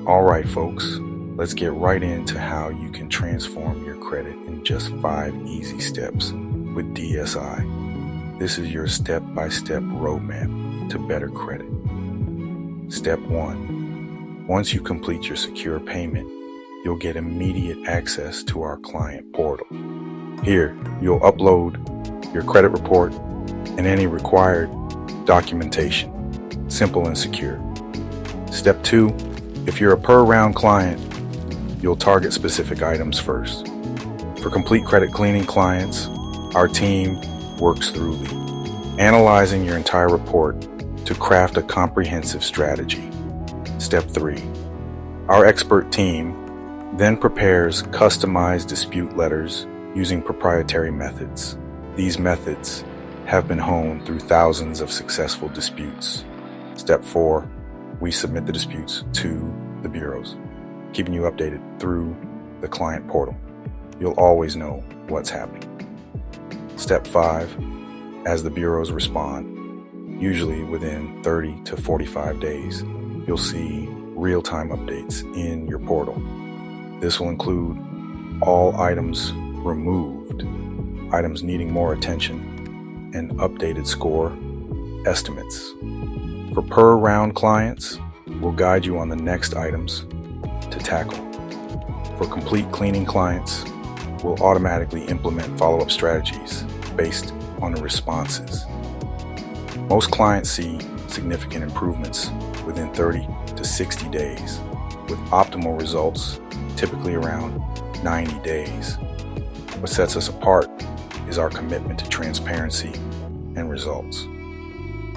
All right, folks, let's get right into how you can transform your credit in just 5 easy steps with DSI. This is your step-by-step roadmap to better credit. Step 1. Once you complete your secure payment, you'll get immediate access to our client portal. Here, you'll upload your credit report and any required documentation. Simple and secure. Step 2. If you're a per-round client, you'll target specific items first. For complete credit cleaning clients, our team works thoroughly, analyzing your entire report to craft a comprehensive strategy. Step 3. Our expert team then prepares customized dispute letters using proprietary methods. These methods have been honed through thousands of successful disputes. Step 4. We submit the disputes to the bureaus, keeping you updated through the client portal. You'll always know what's happening. Step 5. As the bureaus respond, usually within 30 to 45 days, you'll see real-time updates in your portal. This will include all items removed, items needing more attention, and updated score estimates. For per-round clients, we'll guide you on the next items to tackle. For complete cleaning clients, we'll automatically implement follow-up strategies based on the responses. Most clients see significant improvements within 30 to 60 days, with optimal results typically around 90 days. What sets us apart is our commitment to transparency and results.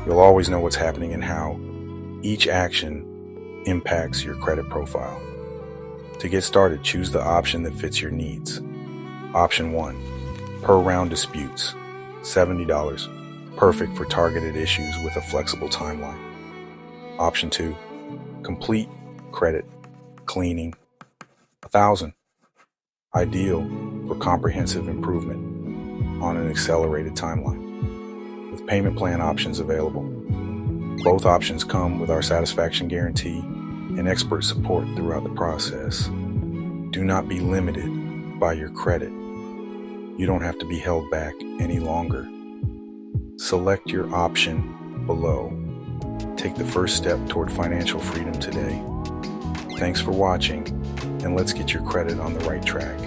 You'll always know what's happening and how each action impacts your credit profile. To get started, choose the option that fits your needs. Option 1, per round disputes, $70, perfect for targeted issues with a flexible timeline. Option 2, complete credit cleaning, $1,000, ideal for comprehensive improvement on an accelerated timeline, with payment plan options available. Both options come with our satisfaction guarantee and expert support throughout the process. Do not be limited by your credit. You don't have to be held back any longer. Select your option below. Take the first step toward financial freedom today. Thanks for watching, and let's get your credit on the right track.